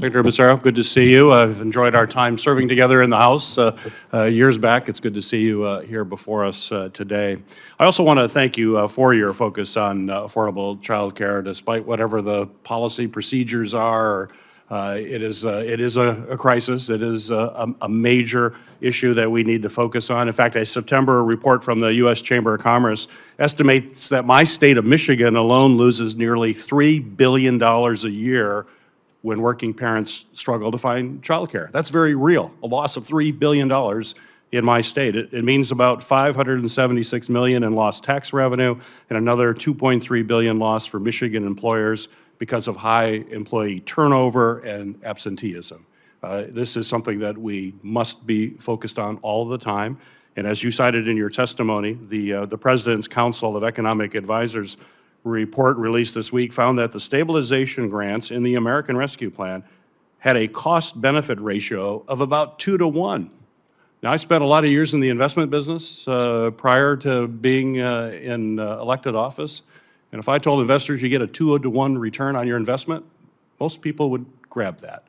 Secretary Massaro, good to see you. I've enjoyed our time serving together in the House years back. It's good to see you here before us today. I also want to thank you for your focus on affordable child care, despite whatever the policy procedures are. It is a crisis. It is a major issue that we need to focus on. In fact, a September report from the U.S. Chamber of Commerce estimates that my state of Michigan alone loses nearly $3 billion a year when working parents struggle to find childcare. That's very real, a loss of $3 billion in my state. It means about $576 million in lost tax revenue and another $2.3 billion loss for Michigan employers because of high employee turnover and absenteeism. This is something that we must be focused on all the time. And as you cited in your testimony, the President's Council of Economic Advisors report released this week found that the stabilization grants in the American Rescue Plan had a cost-benefit ratio of about 2 to 1. Now, I spent a lot of years in the investment business prior to being in elected office, and if I told investors you get a 2 to 1 return on your investment, most people would grab that.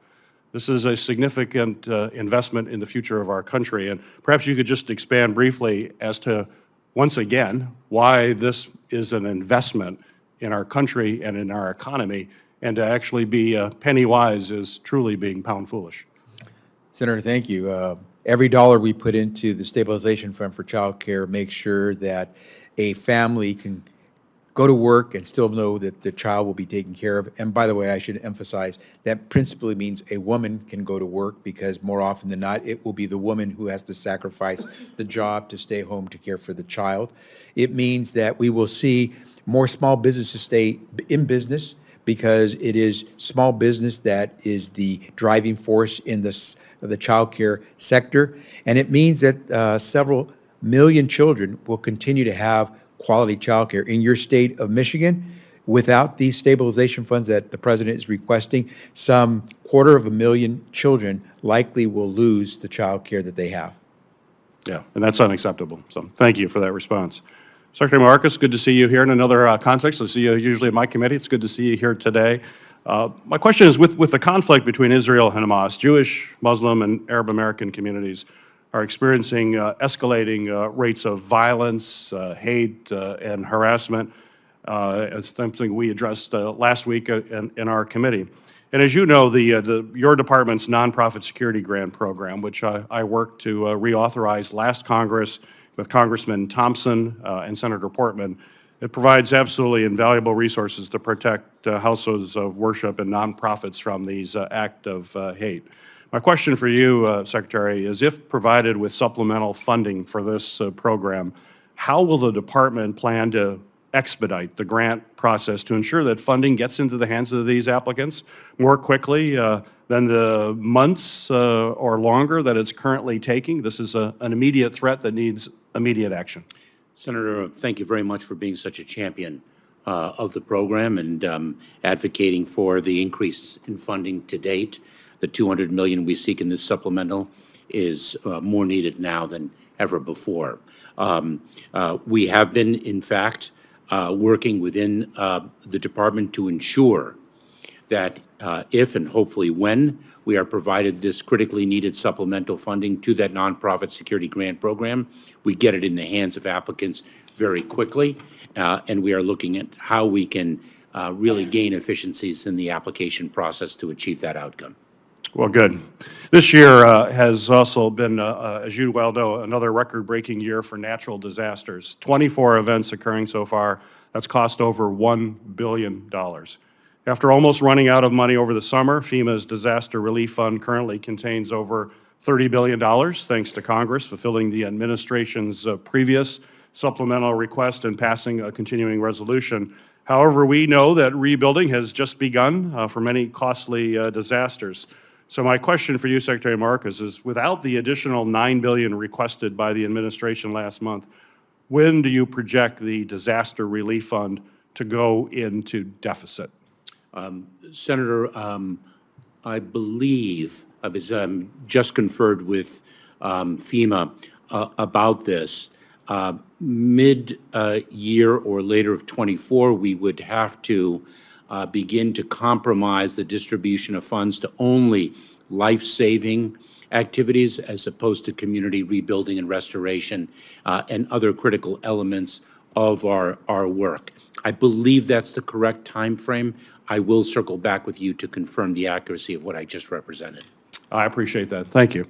This is a significant investment in the future of our country, and perhaps you could just expand briefly as to, once again, why this is an investment in our country and in our economy, and to actually be penny wise is truly being pound foolish. Senator, thank you. Every dollar we put into the Stabilization Fund for Child Care makes sure that a family can go to work and still know that the child will be taken care of. And by the way, I should emphasize that principally means a woman can go to work, because more often than not, it will be the woman who has to sacrifice the job to stay home to care for the child. It means that we will see more small businesses stay in business, because it is small business that is the driving force in the child care sector. And it means that several million children will continue to have quality child care. In your state of Michigan, without these stabilization funds that the President is requesting, some 250,000 children likely will lose the child care that they have. Yeah, and that's unacceptable. So thank you for that response. Secretary Marcus, good to see you here in another context. I see you usually at my committee. It's good to see you here today. My question is, with the conflict between Israel and Hamas, Jewish, Muslim, and Arab American communities are experiencing escalating rates of violence, hate, and harassment. It's something we addressed last week in our committee. And as you know, your department's nonprofit security grant program, which I worked to reauthorize last Congress with Congressman Thompson and Senator Portman, it provides absolutely invaluable resources to protect houses of worship and nonprofits from these acts of hate. My question for you, Secretary, is if provided with supplemental funding for this program, how will the department plan to expedite the grant process to ensure that funding gets into the hands of these applicants more quickly than the months or longer that it's currently taking? This is an immediate threat that needs immediate action. Senator, thank you very much for being such a champion of the program and advocating for the increase in funding to date. The $200 million we seek in this supplemental is more needed now than ever before. We have been, in fact, working within the department to ensure that if and hopefully when we are provided this critically needed supplemental funding to that nonprofit security grant program, we get it in the hands of applicants very quickly, and we are looking at how we can really gain efficiencies in the application process to achieve that outcome. Well, good. This year has also been, as you well know, another record-breaking year for natural disasters. 24 events occurring so far. That's cost over $1 billion. After almost running out of money over the summer, FEMA's Disaster Relief Fund currently contains over $30 billion, thanks to Congress fulfilling the administration's previous supplemental request and passing a continuing resolution. However, we know that rebuilding has just begun for many costly disasters. So my question for you, Secretary Marcus, is without the additional $9 billion requested by the administration last month, when do you project the Disaster Relief Fund to go into deficit? Senator, I believe I was just conferred with FEMA about this. Mid-year or later of '24, we would have to begin to compromise the distribution of funds to only life-saving activities as opposed to community rebuilding and restoration and other critical elements of our work. I believe that's the correct time frame. I will circle back with you to confirm the accuracy of what I just represented. I appreciate that. Thank you.